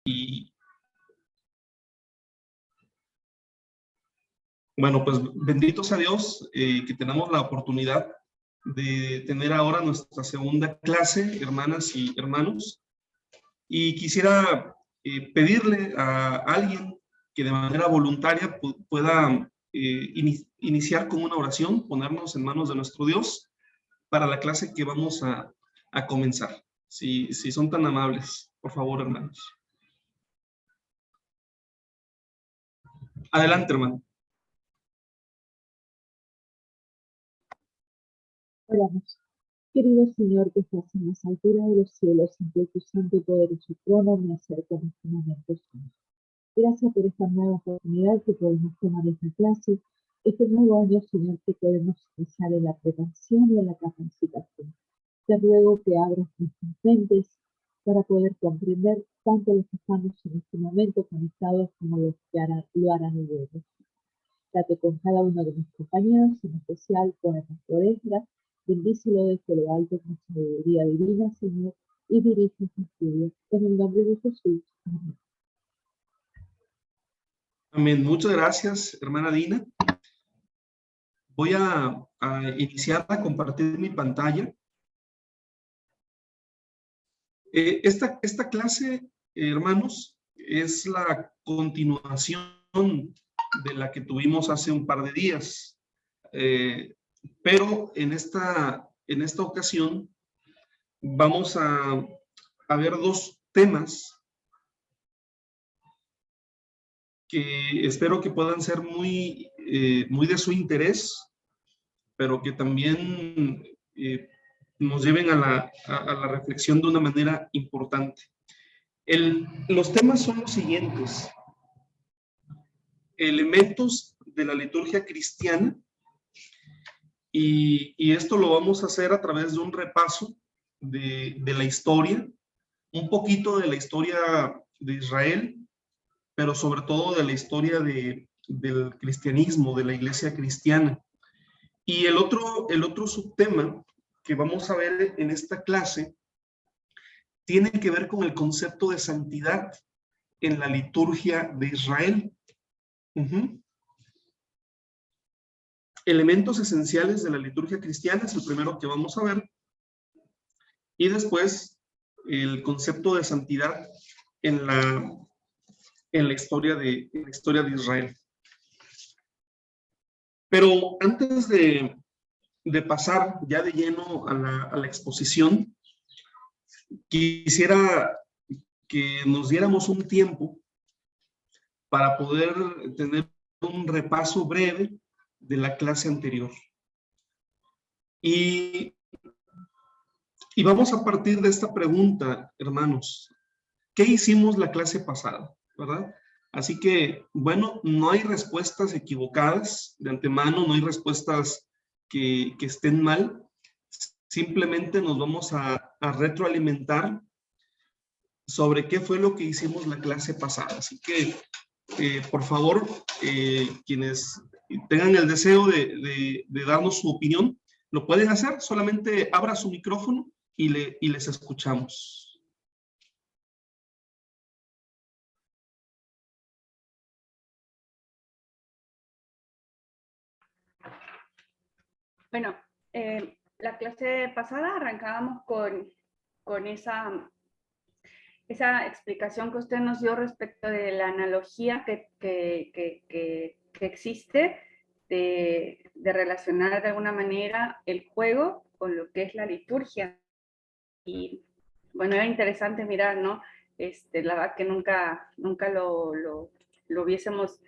Y bueno, pues bendito sea Dios que tenemos la oportunidad de tener ahora nuestra segunda clase, hermanas y hermanos. Y quisiera pedirle a alguien que de manera voluntaria pueda iniciar con una oración, ponernos en manos de nuestro Dios para la clase que vamos a comenzar. Si son tan amables, por favor, hermanos. Adelante, hermano. Oramos. Querido Señor, que estás en las alturas de los cielos, ante tu santo y poderoso trono, me acerco en este momento, Señor. Gracias por esta nueva oportunidad que podemos tomar esta clase, este nuevo año, Señor, que podemos iniciar en la preparación y en la capacitación. Te ruego que abras nuestras mentes para poder comprender tanto los que estamos en este momento conectados como los que lo harán luego. Date con cada uno de mis compañeros, en especial con el pastor Ezra. Bendícelo desde lo alto con sabiduría divina, Señor, y dirige su estudio. En el nombre de Jesús. Amén. Amén. Muchas gracias, hermana Dina. Voy a iniciar a compartir mi pantalla. Esta clase, hermanos, es la continuación de la que tuvimos hace un par de días. Pero en esta ocasión vamos a ver dos temas que espero que puedan ser muy de su interés, pero que también nos lleven a la reflexión de una manera importante. Los temas son los siguientes: elementos de la liturgia cristiana, y esto lo vamos a hacer a través de un repaso de la historia, un poquito de la historia de Israel, pero sobre todo de la historia del cristianismo, de la iglesia cristiana. Y el otro subtema que vamos a ver en esta clase tiene que ver con el concepto de santidad en la liturgia de Israel. Elementos esenciales de la liturgia cristiana es el primero que vamos a ver. Y después el concepto de santidad en la historia de Israel. Pero antes de pasar ya de lleno a la exposición, quisiera que nos diéramos un tiempo para poder tener un repaso breve de la clase anterior. Y vamos a partir de esta pregunta, hermanos. ¿Qué hicimos la clase pasada? ¿Verdad? Así que, bueno, no hay respuestas equivocadas de antemano, no hay respuestas que estén mal. Simplemente nos vamos a retroalimentar sobre qué fue lo que hicimos la clase pasada. Así que, por favor, quienes tengan el deseo de darnos su opinión, lo pueden hacer. Solamente abra su micrófono y les escuchamos. Bueno, la clase pasada arrancábamos con esa explicación que usted nos dio respecto de la analogía que existe de relacionar de alguna manera el juego con lo que es la liturgia. Y bueno, era interesante mirar, ¿no? La verdad que nunca lo hubiésemos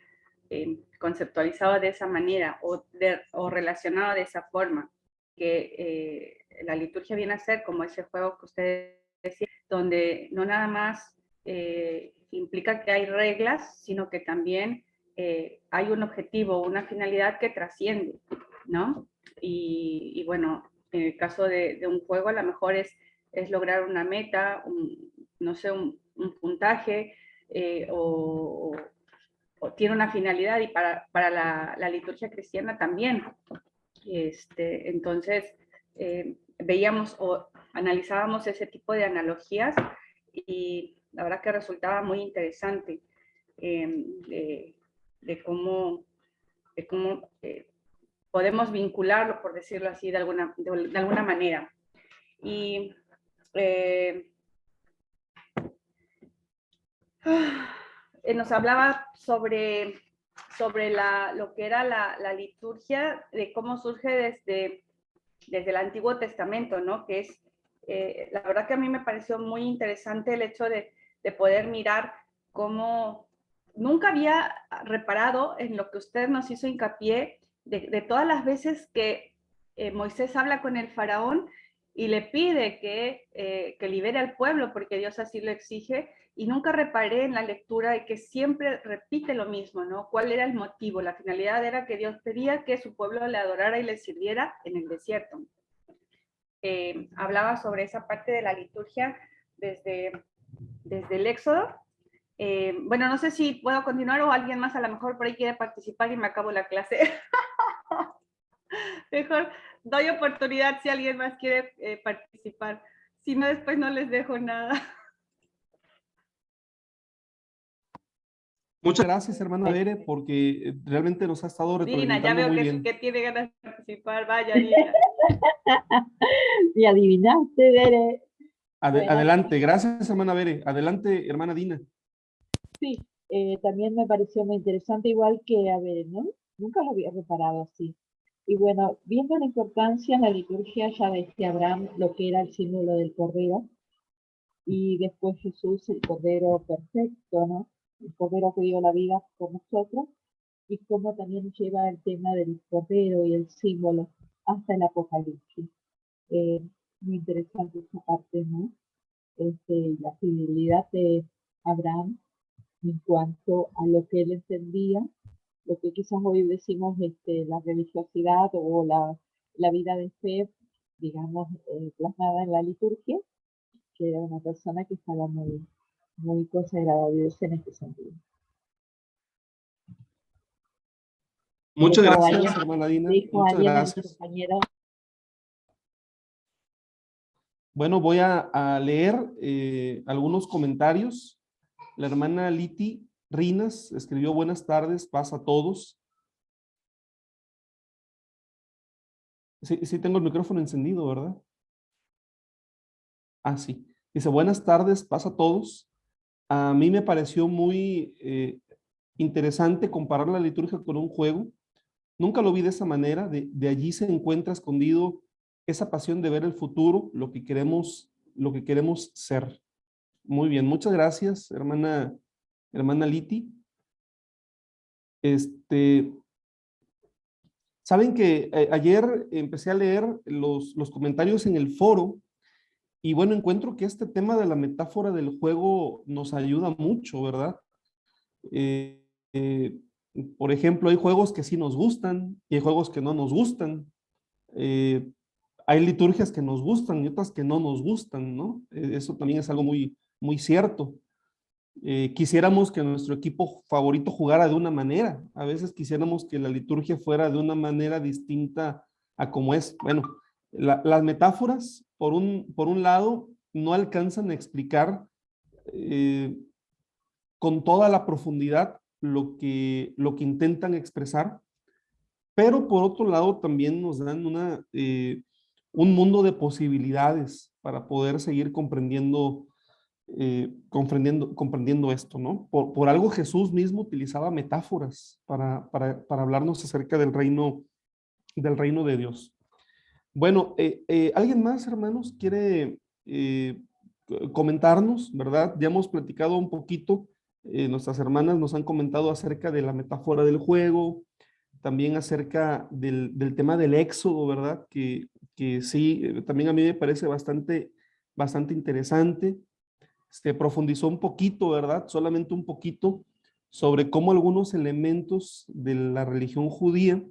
conceptualizado de esa manera o relacionado de esa forma, que la liturgia viene a ser como ese juego que usted decía, donde no nada más implica que hay reglas, sino que también hay un objetivo, una finalidad que trasciende, ¿no? Y bueno, en el caso de un juego, a lo mejor es lograr una meta, no sé, un puntaje, o tiene una finalidad, y para la liturgia cristiana también. Entonces, veíamos o analizábamos ese tipo de analogías, y la verdad que resultaba muy interesante de cómo podemos vincularlo, por decirlo así, de alguna manera. Y nos hablaba sobre lo que era la liturgia, de cómo surge desde el Antiguo Testamento, ¿no? Que es, la verdad que a mí me pareció muy interesante el hecho de poder mirar cómo nunca había reparado en lo que usted nos hizo hincapié de todas las veces que Moisés habla con el faraón y le pide que libere al pueblo porque Dios así lo exige, y nunca reparé en la lectura de que siempre repite lo mismo, ¿no? ¿Cuál era el motivo? La finalidad era que Dios pedía que su pueblo le adorara y le sirviera en el desierto. Hablaba sobre esa parte de la liturgia desde el Éxodo. Bueno, no sé si puedo continuar o alguien más a lo mejor por ahí quiere participar y me acabo la clase. Mejor doy oportunidad si alguien más quiere participar. Si no, después no les dejo nada. Muchas gracias, hermana Bere, porque realmente nos ha estado Dina, ya retroalimentando veo muy que, bien. que tiene ganas de participar. Vaya, Dina. Y adivinaste, Bere. Bueno, Adelante, gracias, hermana Bere. Adelante, hermana Dina. sí, también me pareció muy interesante, igual que, a ver, ¿no? Nunca lo había reparado así. Y bueno, viendo la importancia en la liturgia ya desde Abraham, lo que era el símbolo del Cordero, y después Jesús, el Cordero perfecto, ¿no? El Cordero que dio la vida por nosotros, y cómo también lleva el tema del Cordero y el símbolo hasta el Apocalipsis. Muy interesante esa parte, ¿no? La fidelidad de Abraham en cuanto a lo que él entendía, lo que quizás hoy decimos la religiosidad o la vida de fe, digamos, plasmada en la liturgia, que era una persona que estaba muy, muy consagrada a Dios en este sentido. Muchas Dejo gracias, alguien, hermana Dina. dejo Muchas alguien a mis gracias. compañeros. Bueno, voy a leer algunos comentarios. La hermana Liti Rinas escribió: buenas tardes, paz a todos. Sí, tengo el micrófono encendido, ¿verdad? Ah, sí. Dice: buenas tardes, paz a todos. A mí me pareció muy interesante comparar la liturgia con un juego. Nunca lo vi de esa manera. De allí se encuentra escondido esa pasión de ver el futuro, lo que queremos ser. Muy bien, muchas gracias, hermana Liti. Saben que ayer empecé a leer los comentarios en el foro y bueno, encuentro que este tema de la metáfora del juego nos ayuda mucho, ¿verdad? Eh, eh, por ejemplo, hay juegos que sí nos gustan y hay juegos que no nos gustan. Eh, Hay liturgias que nos gustan y otras que no nos gustan, ¿no? Eso también es algo muy, muy cierto. Quisiéramos que nuestro equipo favorito jugara de una manera. A veces quisiéramos que la liturgia fuera de una manera distinta a como es. Bueno, las metáforas, por un lado, no alcanzan a explicar eh, con toda la profundidad lo que intentan expresar, pero por otro lado también nos dan un mundo de posibilidades para poder seguir comprendiendo esto, ¿no? Por algo Jesús mismo utilizaba metáforas para hablarnos acerca del reino de Dios. Bueno, ¿alguien más, hermanos, quiere comentarnos, verdad? Ya hemos platicado un poquito, nuestras hermanas nos han comentado acerca de la metáfora del juego, también acerca del tema del éxodo, ¿verdad? Que sí, también a mí me parece bastante interesante. Se profundizó un poquito, ¿verdad? Solamente un poquito sobre cómo algunos elementos de la religión judía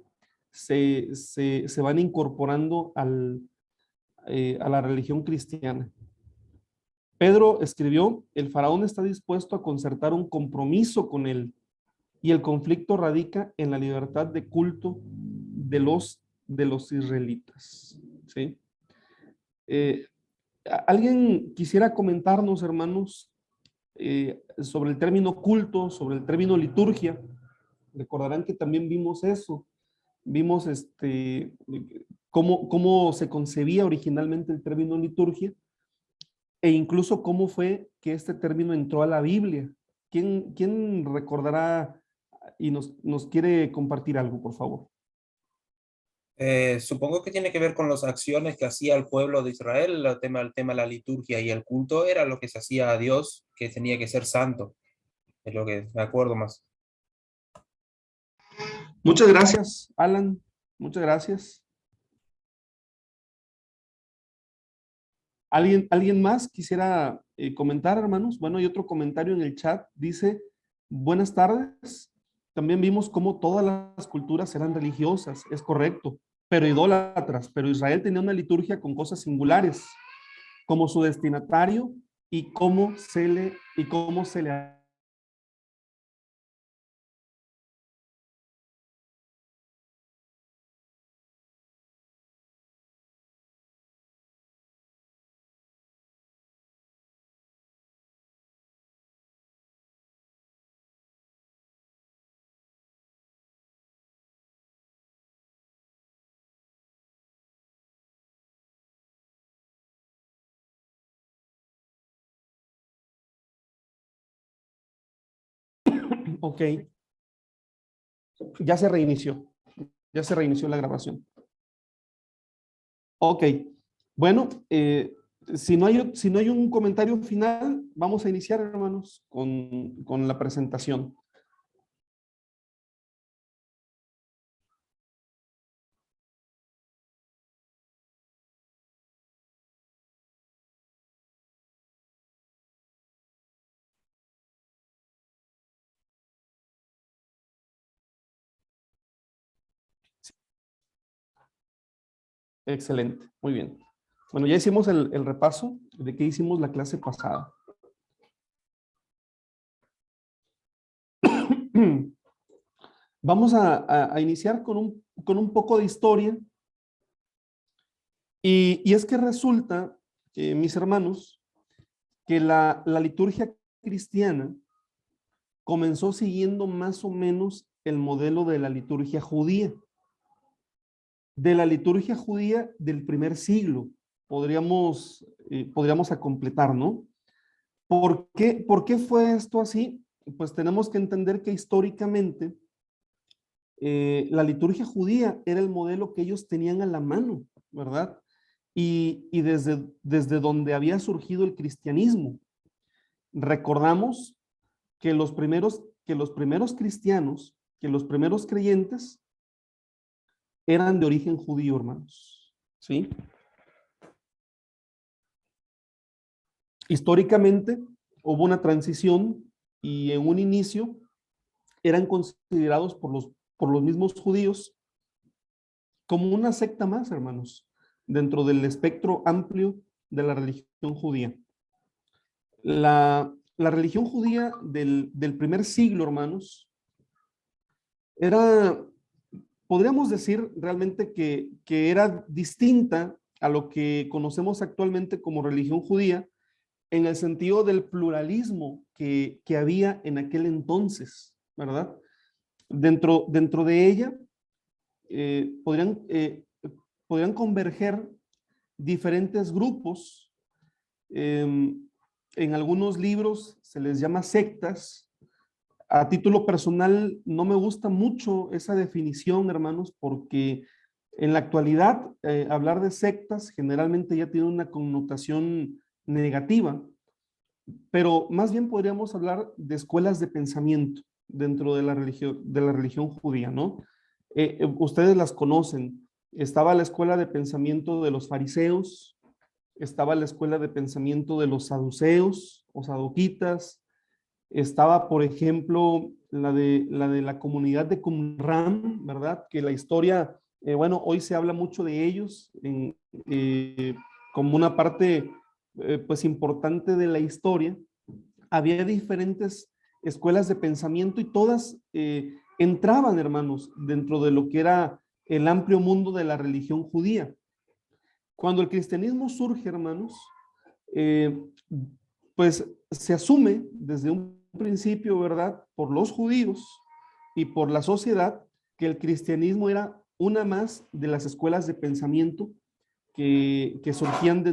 se van incorporando a la religión cristiana. Pedro escribió: el faraón está dispuesto a concertar un compromiso con él y el conflicto radica en la libertad de culto de los israelitas. ¿Sí? ¿Alguien quisiera comentarnos, hermanos, sobre el término culto, sobre el término liturgia. Recordarán que también vimos eso. Vimos cómo se concebía originalmente el término liturgia e incluso cómo fue que este término entró a la Biblia. ¿Quién recordará y nos quiere compartir algo, por favor? Supongo que tiene que ver con las acciones que hacía el pueblo de Israel, el tema de la liturgia y el culto era lo que se hacía a Dios, que tenía que ser santo, es lo que me acuerdo más. Muchas gracias, Alan. Muchas gracias. ¿Alguien más quisiera comentar, hermanos? Bueno, hay otro comentario en el chat. Dice, buenas tardes. También vimos cómo todas las culturas eran religiosas. Es correcto, pero idólatras. Pero Israel tenía una liturgia con cosas singulares, como su destinatario y cómo se le Ok, ya se reinició. Ya se reinició la grabación. Ok, bueno, si no hay un comentario final, vamos a iniciar, hermanos, con la presentación. Excelente, muy bien. Bueno, ya hicimos el repaso de qué hicimos la clase pasada. Vamos a iniciar con un poco de historia. Y es que resulta, mis hermanos, que la liturgia cristiana comenzó siguiendo más o menos el modelo de la liturgia judía. De la liturgia judía del primer siglo, podríamos a completar, ¿no? ¿Por qué fue esto así? Pues tenemos que entender que históricamente la liturgia judía era el modelo que ellos tenían a la mano, ¿verdad? Y desde donde había surgido el cristianismo. Recordamos que los primeros cristianos, que los primeros creyentes eran de origen judío, hermanos, ¿sí? Históricamente hubo una transición y en un inicio eran considerados por los mismos judíos como una secta más, hermanos, dentro del espectro amplio de la religión judía. La religión judía del primer siglo, hermanos, era, podríamos decir realmente que era distinta a lo que conocemos actualmente como religión judía, en el sentido del pluralismo que había en aquel entonces, ¿verdad? Dentro de ella podrían converger diferentes grupos. En algunos libros se les llama sectas. A título personal, no me gusta mucho esa definición, hermanos, porque en la actualidad hablar de sectas generalmente ya tiene una connotación negativa, pero más bien podríamos hablar de escuelas de pensamiento dentro de la religión judía, ¿no? Ustedes las conocen. Estaba la escuela de pensamiento de los fariseos, estaba la escuela de pensamiento de los saduceos o saduquitas, estaba, por ejemplo, la de la comunidad de Qumran, ¿verdad? Que la historia, bueno, hoy se habla mucho de ellos como una parte, pues, importante de la historia. Había diferentes escuelas de pensamiento y todas entraban, hermanos, dentro de lo que era el amplio mundo de la religión judía. Cuando el cristianismo surge, hermanos, pues se asume desde un principio, ¿verdad?, por los judíos y por la sociedad, que el cristianismo era una más de las escuelas de pensamiento que surgían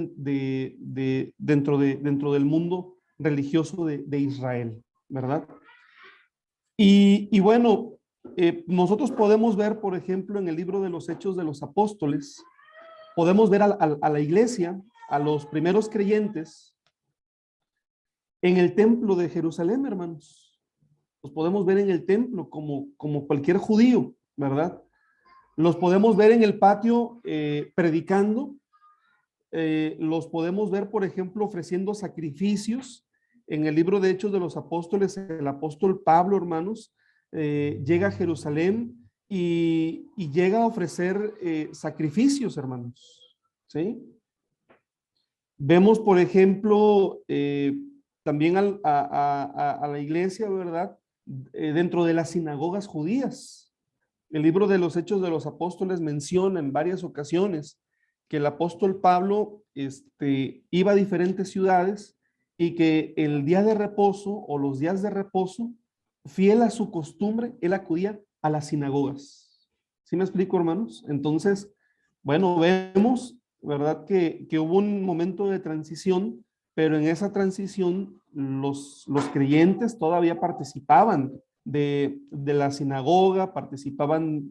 dentro del mundo religioso de Israel, ¿verdad? Y bueno, nosotros podemos ver, por ejemplo, en el libro de los Hechos de los Apóstoles, podemos ver a la iglesia, a los primeros creyentes, en el templo de Jerusalén, hermanos. Los podemos ver en el templo como cualquier judío, ¿verdad? Los podemos ver en el patio predicando. Los podemos ver, por ejemplo, ofreciendo sacrificios. En el libro de Hechos de los Apóstoles, el apóstol Pablo, hermanos, llega a Jerusalén y llega a ofrecer sacrificios, hermanos. ¿Sí? Vemos, por ejemplo, también a la iglesia, ¿verdad? Dentro de las sinagogas judías. El libro de los Hechos de los Apóstoles menciona en varias ocasiones que el apóstol Pablo iba a diferentes ciudades y que el día de reposo o los días de reposo, fiel a su costumbre, él acudía a las sinagogas. ¿Sí me explico, hermanos? Entonces, bueno, vemos, ¿verdad?, que hubo un momento de transición, pero en esa transición los creyentes todavía participaban de la sinagoga, participaban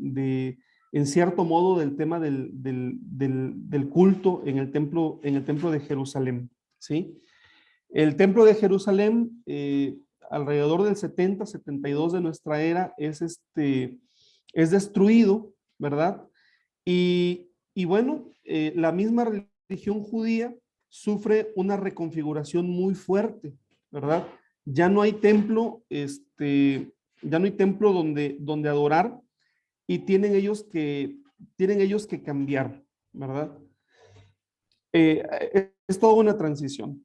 en cierto modo del tema del culto en el templo de Jerusalén, ¿sí? El templo de Jerusalén, alrededor del 72 de nuestra era, es destruido, ¿verdad? Y bueno, la misma religión judía sufre una reconfiguración muy fuerte, ¿verdad? Ya no hay templo, ya no hay templo donde adorar, y tienen ellos que cambiar, ¿verdad? Es toda una transición.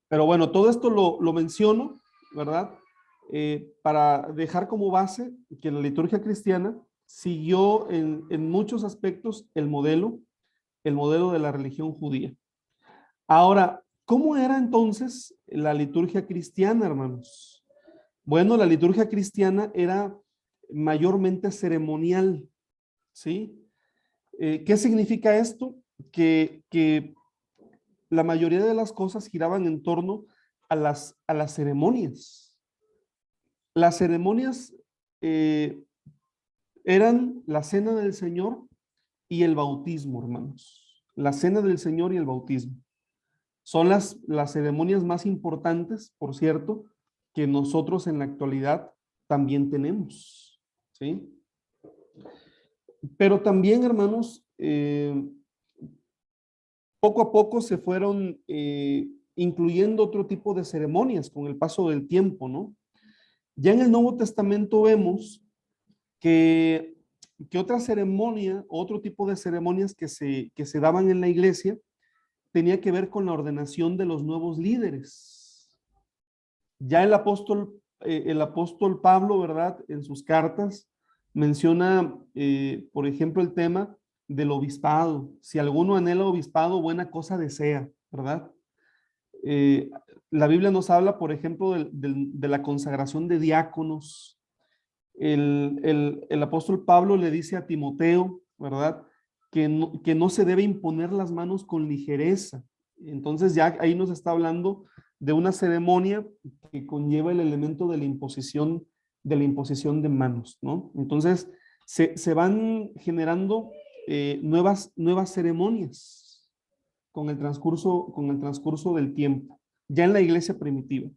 Pero bueno, todo esto lo menciono, ¿verdad? Para dejar como base que la liturgia cristiana siguió en muchos aspectos el modelo de la religión judía. Ahora, ¿cómo era entonces la liturgia cristiana, hermanos? Bueno, la liturgia cristiana era mayormente ceremonial, ¿sí? ¿Qué significa esto? Que la mayoría de las cosas giraban en torno a las ceremonias. Las ceremonias eran la cena del Señor y el bautismo, hermanos. La cena del Señor y el bautismo. Son las ceremonias más importantes, por cierto, que nosotros en la actualidad también tenemos, ¿sí? Pero también, hermanos, poco a poco se fueron incluyendo otro tipo de ceremonias con el paso del tiempo, ¿no? Ya en el Nuevo Testamento vemos que otra ceremonia, otro tipo de ceremonias que se daban en la iglesia, tenía que ver con la ordenación de los nuevos líderes. Ya el apóstol Pablo, ¿verdad?, en sus cartas menciona, por ejemplo, el tema del obispado. Si alguno anhela obispado, buena cosa desea, ¿verdad? La Biblia nos habla, por ejemplo, de la consagración de diáconos. El apóstol Pablo le dice a Timoteo, ¿verdad?, que no se debe imponer las manos con ligereza. Entonces ya ahí nos está hablando de una ceremonia que conlleva el elemento de la imposición de manos, ¿no? Entonces se van generando nuevas ceremonias con el transcurso del tiempo, ya en la iglesia primitiva.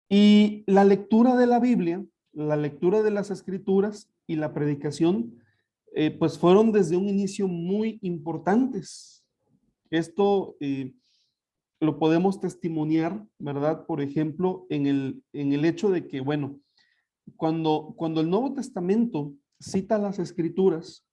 Y la lectura de la Biblia, la lectura de las escrituras y la predicación, pues fueron desde un inicio muy importantes. Esto lo podemos testimoniar, ¿verdad? Por ejemplo, en el hecho de que, bueno, cuando el Nuevo Testamento cita las escrituras,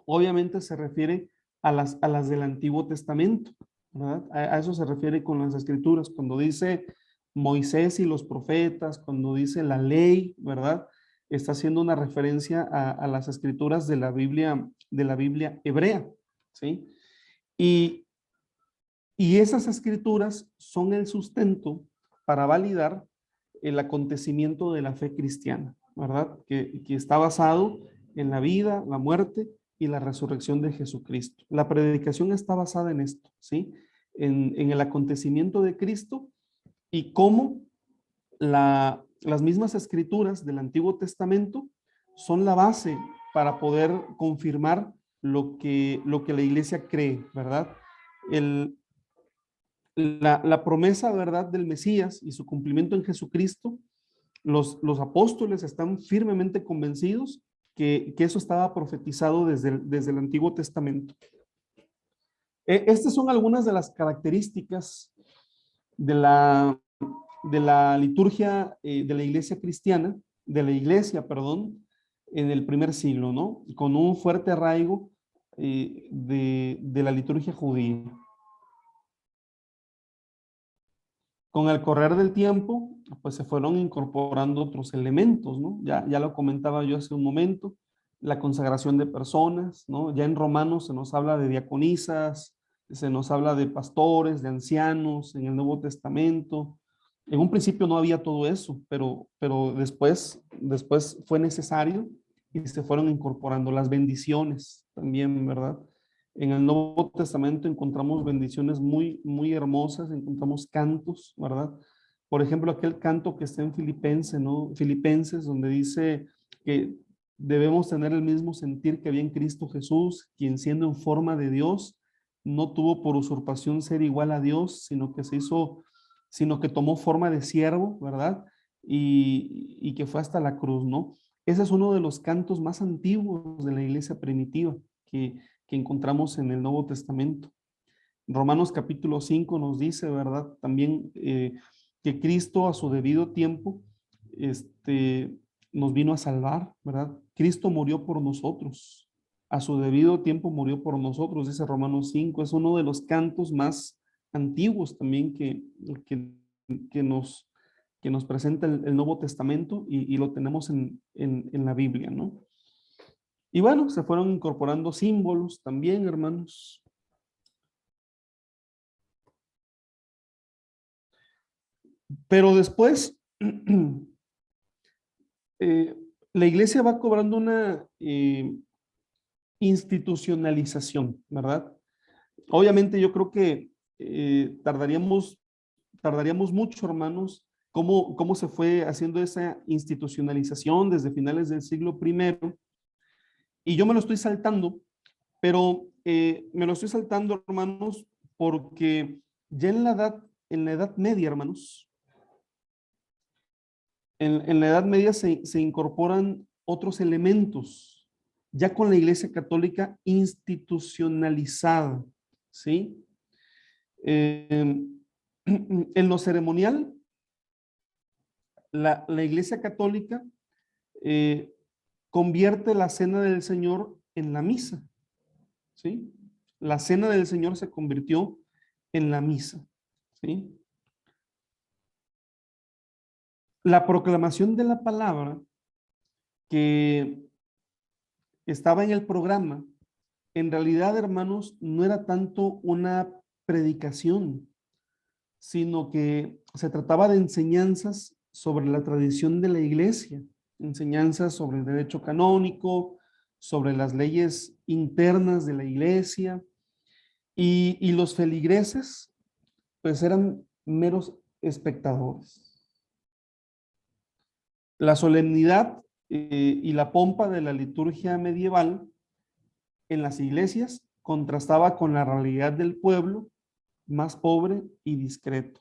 obviamente se refiere a las del Antiguo Testamento, ¿verdad? A eso se refiere con las escrituras, cuando dice Moisés y los profetas, cuando dice la ley, ¿verdad? Está haciendo una referencia a las escrituras de la Biblia hebrea, ¿sí? Y Y esas escrituras son el sustento para validar el acontecimiento de la fe cristiana, ¿verdad? Que está basado en la vida, la muerte y la resurrección de Jesucristo. La predicación está basada en esto, ¿sí? En el acontecimiento de Cristo y cómo las mismas escrituras del Antiguo Testamento son la base para poder confirmar lo que la iglesia cree, ¿verdad? La promesa, ¿verdad?, del Mesías y su cumplimiento en Jesucristo, los apóstoles están firmemente convencidos que eso estaba profetizado desde el Antiguo Testamento. Estas son algunas de las características de la liturgia de la iglesia cristiana, de la iglesia, perdón, en el primer siglo, ¿no? Con un fuerte arraigo de la liturgia judía. Con el correr del tiempo, pues se fueron incorporando otros elementos, ¿no? Ya lo comentaba yo hace un momento, la consagración de personas, ¿no? Ya en Romanos se nos habla de diaconisas, se nos habla de pastores, de ancianos, en el Nuevo Testamento. En un principio no había todo eso, pero después fue necesario y se fueron incorporando las bendiciones también, ¿verdad? En el Nuevo Testamento encontramos bendiciones muy, muy hermosas, encontramos cantos, ¿verdad? Por ejemplo, aquel canto que está en Filipenses, ¿no? Filipenses, donde dice que debemos tener el mismo sentir que había en Cristo Jesús, quien siendo en forma de Dios, no tuvo por usurpación ser igual a Dios, sino que tomó forma de siervo, ¿verdad? Y que fue hasta la cruz, ¿no? Ese es uno de los cantos más antiguos de la iglesia primitiva, que encontramos en el Nuevo Testamento. Romanos capítulo 5 nos dice, ¿verdad? También que Cristo a su debido tiempo nos vino a salvar, ¿verdad? Cristo murió por nosotros. A su debido tiempo murió por nosotros, dice Romanos 5. Es uno de los cantos más antiguos también que nos presenta el Nuevo Testamento y lo tenemos en la Biblia, ¿no? Y bueno, se fueron incorporando símbolos también, hermanos. Pero después, la iglesia va cobrando una institucionalización, ¿verdad? Obviamente yo creo que tardaríamos mucho, hermanos, cómo se fue haciendo esa institucionalización desde finales del siglo I. Y yo me lo estoy saltando, pero me lo estoy saltando, hermanos, porque ya en la edad media, hermanos, en la Edad Media se incorporan otros elementos, ya con la Iglesia Católica institucionalizada, ¿sí? En lo ceremonial, la Iglesia Católica convierte la cena del Señor en la misa, ¿sí? La cena del Señor se convirtió en la misa, ¿sí? La proclamación de la palabra que estaba en el programa, en realidad, hermanos, no era tanto una predicación, sino que se trataba de enseñanzas sobre la tradición de la iglesia, enseñanzas sobre el derecho canónico, sobre las leyes internas de la iglesia, y los feligreses, pues eran meros espectadores. La solemnidad y la pompa de la liturgia medieval en las iglesias contrastaba con la realidad del pueblo más pobre y discreto,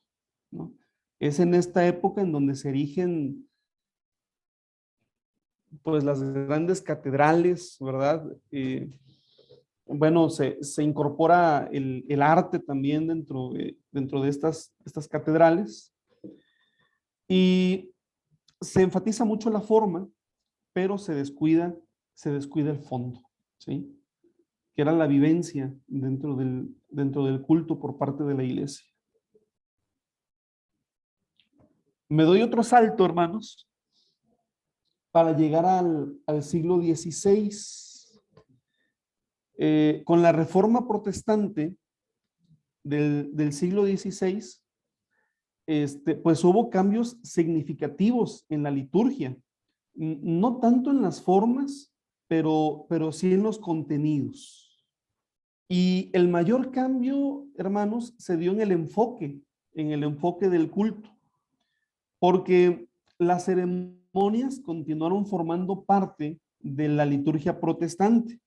¿no? Es en esta época en donde se erigen pues las grandes catedrales, ¿verdad? Bueno, se incorpora el arte también dentro de estas catedrales y se enfatiza mucho la forma, pero se descuida el fondo, ¿sí? Que era la vivencia dentro del culto por parte de la iglesia. Me doy otro salto, hermanos, para llegar al siglo XVI. Con la Reforma Protestante, del siglo XVI, pues hubo cambios significativos en la liturgia, no tanto en las formas, pero sí en los contenidos. Y el mayor cambio, hermanos, se dio en el enfoque del culto, porque las ceremonias continuaron formando parte de la liturgia protestante,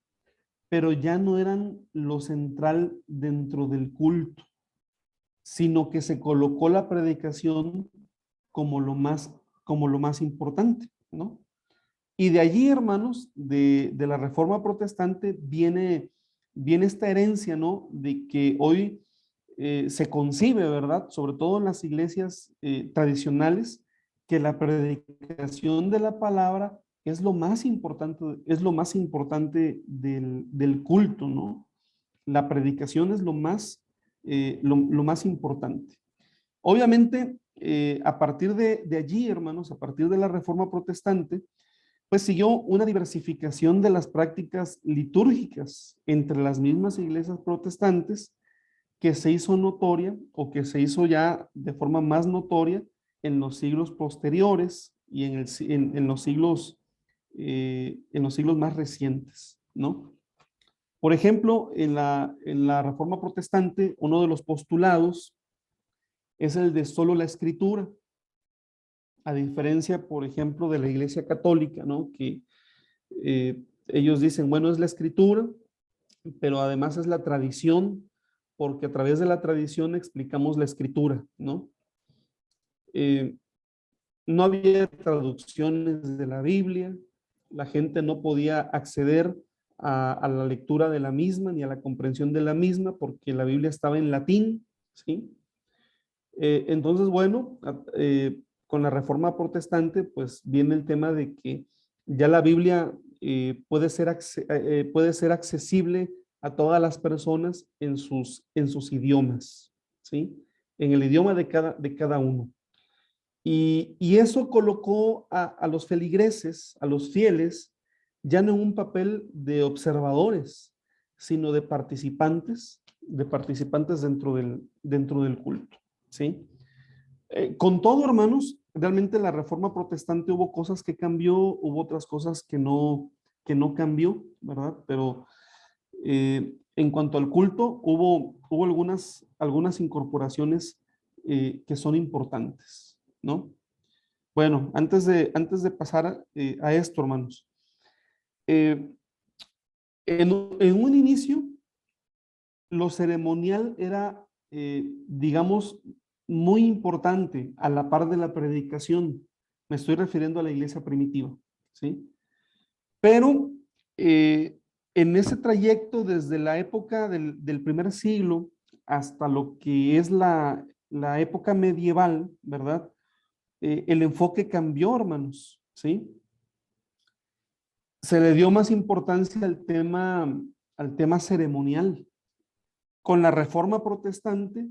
pero ya no eran lo central dentro del culto, sino que se colocó la predicación como lo más importante, ¿no? Y de allí, hermanos, de la Reforma Protestante viene esta herencia, ¿no? De que hoy se concibe, ¿verdad? Sobre todo en las iglesias tradicionales, que la predicación de la palabra es lo más importante del culto, ¿no? La predicación es lo más importante. Obviamente, a partir de allí, hermanos, a partir de la Reforma Protestante, pues siguió una diversificación de las prácticas litúrgicas entre las mismas iglesias protestantes, que se hizo notoria o que se hizo ya de forma más notoria en los siglos posteriores y en los siglos más recientes, ¿no? Por ejemplo, en la Reforma Protestante, uno de los postulados es el de solo la Escritura, a diferencia, por ejemplo, de la Iglesia Católica, ¿no? Que ellos dicen, bueno, es la Escritura, pero además es la tradición, porque a través de la tradición explicamos la Escritura, ¿no? No había traducciones de la Biblia, la gente no podía acceder a la lectura de la misma ni a la comprensión de la misma porque la Biblia estaba en latín, ¿sí? Entonces, bueno, con la Reforma Protestante, pues viene el tema de que ya la Biblia puede ser accesible a todas las personas en sus idiomas, ¿sí? En el idioma de cada uno. Y eso colocó a los feligreses, a los fieles, ya no en un papel de observadores, sino de participantes dentro del culto, ¿sí? Con todo, hermanos, realmente la Reforma Protestante hubo cosas que cambió, hubo otras cosas que no cambió, ¿verdad? Pero en cuanto al culto, hubo algunas incorporaciones que son importantes, ¿no? Bueno, antes de pasar a esto, hermanos, en un inicio, lo ceremonial era, digamos, muy importante a la par de la predicación. Me estoy refiriendo a la iglesia primitiva, ¿sí? Pero en ese trayecto, desde la época del primer siglo hasta lo que es la época medieval, ¿verdad? El enfoque cambió, hermanos, ¿sí? Se le dio más importancia al tema ceremonial. Con la Reforma Protestante,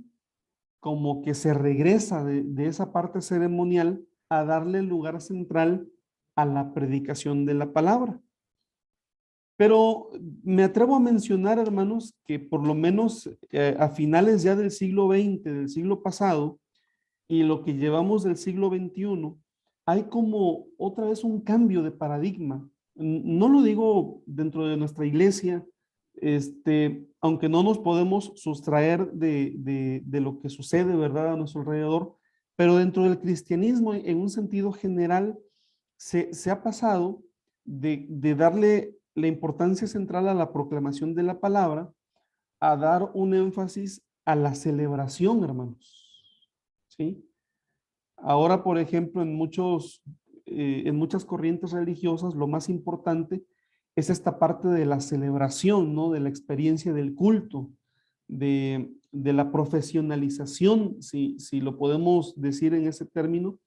como que se regresa de esa parte ceremonial a darle lugar central a la predicación de la palabra. Pero me atrevo a mencionar, hermanos, que por lo menos a finales ya del siglo XX, del siglo pasado, y lo que llevamos del siglo XXI, hay como otra vez un cambio de paradigma. No lo digo dentro de nuestra iglesia, aunque no nos podemos sustraer de lo que sucede, ¿verdad?, a nuestro alrededor, pero dentro del cristianismo, en un sentido general, se ha pasado de darle la importancia central a la proclamación de la palabra, a dar un énfasis a la celebración, hermanos, ¿sí? Ahora, por ejemplo, en muchas corrientes religiosas, lo más importante es esta parte de la celebración, ¿no? De la experiencia del culto, de la profesionalización, si lo podemos decir en ese término,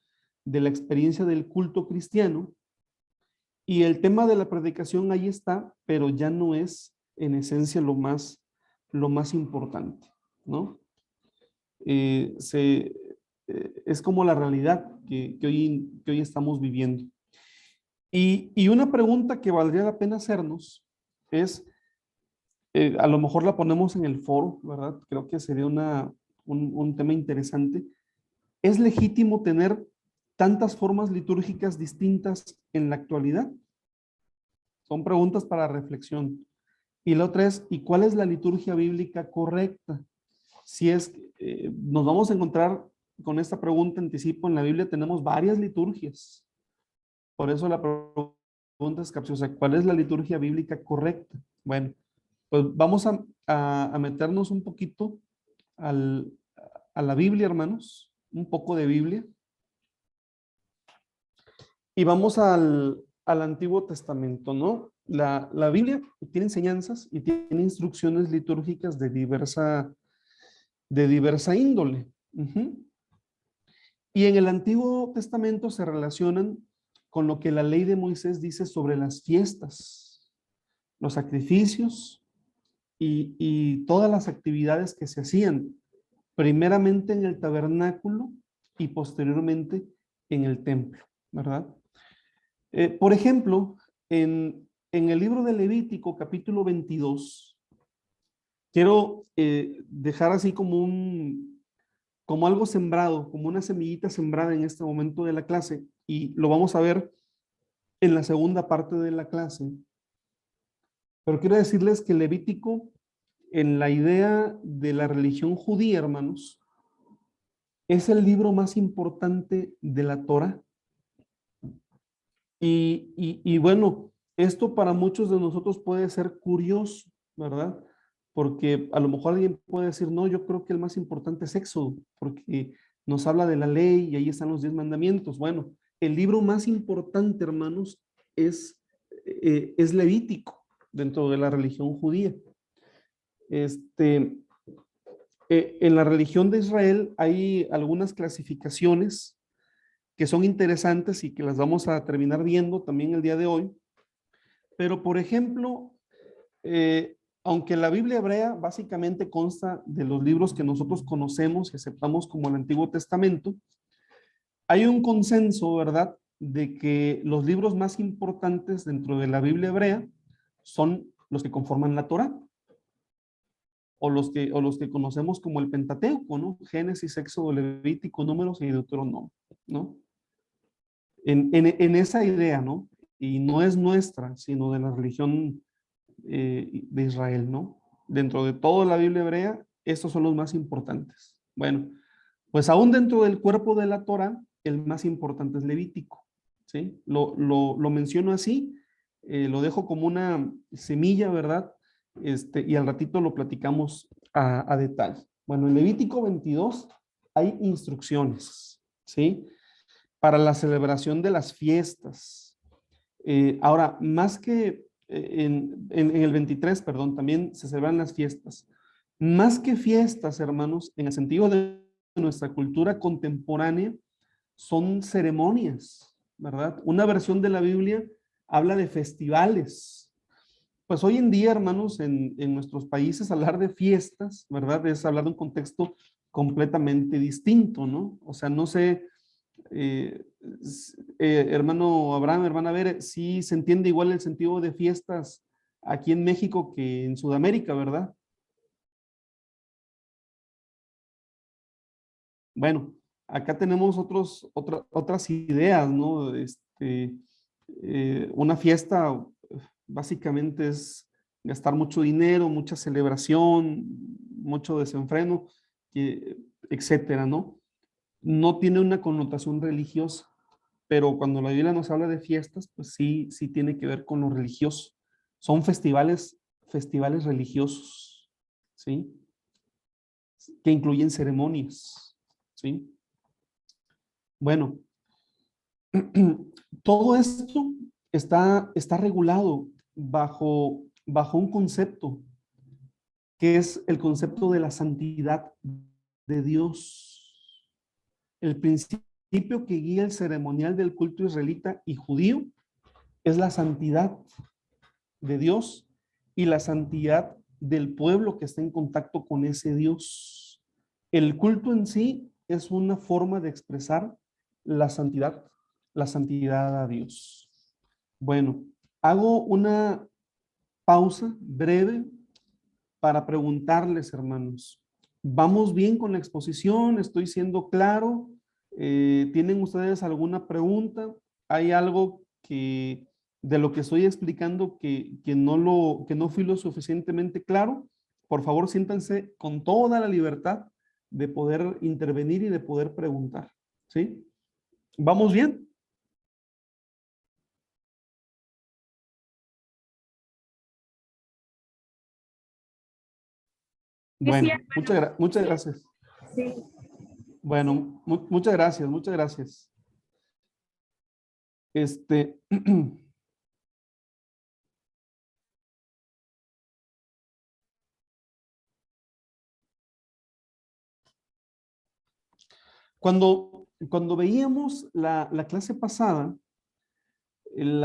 de la experiencia del culto cristiano. Y el tema de la predicación ahí está, pero ya no es en esencia lo más importante, ¿no? Es como la realidad que hoy estamos viviendo. Y una pregunta que valdría la pena hacernos es, A lo mejor la ponemos en el foro, ¿verdad? Creo que sería un tema interesante. ¿Es legítimo tener tantas formas litúrgicas distintas en la actualidad? Son preguntas para reflexión. Y la otra es, ¿y cuál es la liturgia bíblica correcta? Si es, nos vamos a encontrar con esta pregunta, anticipo, en la Biblia tenemos varias liturgias. Por eso la pregunta es capciosa, ¿cuál es la liturgia bíblica correcta? Bueno, pues vamos a meternos un poquito a la Biblia, hermanos, un poco de Biblia. Y vamos al Antiguo Testamento, ¿no? La Biblia tiene enseñanzas y tiene instrucciones litúrgicas de diversa índole. Y en el Antiguo Testamento se relacionan con lo que la ley de Moisés dice sobre las fiestas, los sacrificios y todas las actividades que se hacían, primeramente en el tabernáculo y posteriormente en el templo, ¿verdad? Por ejemplo, en el libro de Levítico, capítulo 22, quiero dejar así como algo sembrado, como una semillita sembrada en este momento de la clase, y lo vamos a ver en la segunda parte de la clase. Pero quiero decirles que Levítico, en la idea de la religión judía, hermanos, es el libro más importante de la Torá. Y bueno, esto para muchos de nosotros puede ser curioso, ¿verdad? Porque a lo mejor alguien puede decir, no, yo creo que el más importante es Éxodo, porque nos habla de la ley y ahí están los 10 mandamientos. Bueno, el libro más importante, hermanos, es Levítico dentro de la religión judía. En la religión de Israel hay algunas clasificaciones que son interesantes y que las vamos a terminar viendo también el día de hoy. Pero, por ejemplo, aunque la Biblia hebrea básicamente consta de los libros que nosotros conocemos y aceptamos como el Antiguo Testamento, hay un consenso, ¿verdad?, de que los libros más importantes dentro de la Biblia hebrea son los que conforman la Torá, o los que conocemos como el Pentateuco, ¿no? Génesis, Éxodo, Levítico, Números y Deuteronomio, ¿no? En esa idea, ¿no? Y no es nuestra, sino de la religión de Israel, ¿no? Dentro de toda la Biblia hebrea, estos son los más importantes. Bueno, pues aún dentro del cuerpo de la Torá, el más importante es Levítico, ¿sí? Lo menciono así, lo dejo como una semilla, ¿verdad? Y al ratito lo platicamos a detalle. Bueno, en Levítico 22 hay instrucciones, ¿sí? Para la celebración de las fiestas. Ahora, más que en el 23, perdón, también se celebran las fiestas. Más que fiestas, hermanos, en el sentido de nuestra cultura contemporánea, son ceremonias, ¿verdad? Una versión de la Biblia habla de festivales. Pues hoy en día, hermanos, en nuestros países, hablar de fiestas, ¿verdad? Es hablar de un contexto completamente distinto, ¿no? O sea, no sé, hermano Abraham, hermana Vera, sí se entiende igual el sentido de fiestas aquí en México que en Sudamérica, ¿verdad? Bueno, acá tenemos otras ideas, ¿no? Una fiesta básicamente es gastar mucho dinero, mucha celebración, mucho desenfreno, etcétera, ¿no? No tiene una connotación religiosa, pero cuando la Biblia nos habla de fiestas, pues sí, sí tiene que ver con lo religioso. Son festivales religiosos, ¿sí? Que incluyen ceremonias, ¿sí? Bueno, todo esto está regulado bajo un concepto, que es el concepto de la santidad de Dios. El principio que guía el ceremonial del culto israelita y judío es la santidad de Dios y la santidad del pueblo que está en contacto con ese Dios. El culto en sí es una forma de expresar la santidad a Dios. Bueno, hago una pausa breve para preguntarles, hermanos. ¿Vamos bien con la exposición? ¿Estoy siendo claro? ¿Tienen ustedes alguna pregunta? ¿Hay algo de lo que estoy explicando que no fui lo suficientemente claro? Por favor, siéntanse con toda la libertad de poder intervenir y de poder preguntar. ¿Sí? ¿Vamos bien? Bueno, muchas gracias. Sí. Bueno, muchas gracias, muchas gracias. Cuando veíamos la clase pasada, el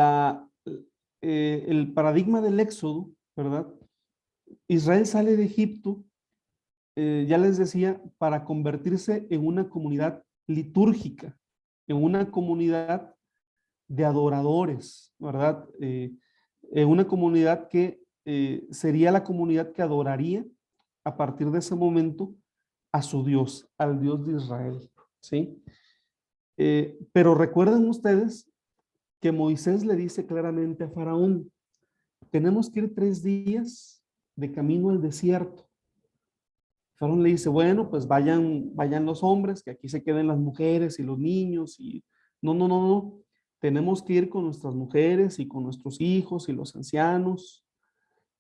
paradigma del éxodo, ¿verdad? Israel sale de Egipto, ya les decía, para convertirse en una comunidad litúrgica, en una comunidad de adoradores, ¿verdad? En una comunidad que sería la comunidad que adoraría a partir de ese momento a su Dios, al Dios de Israel, ¿sí? Pero recuerden ustedes que Moisés le dice claramente a Faraón, tenemos que ir 3 días de camino al desierto. Faraón le dice, bueno, pues vayan los hombres, que aquí se queden las mujeres y los niños. Y no. Tenemos que ir con nuestras mujeres y con nuestros hijos y los ancianos.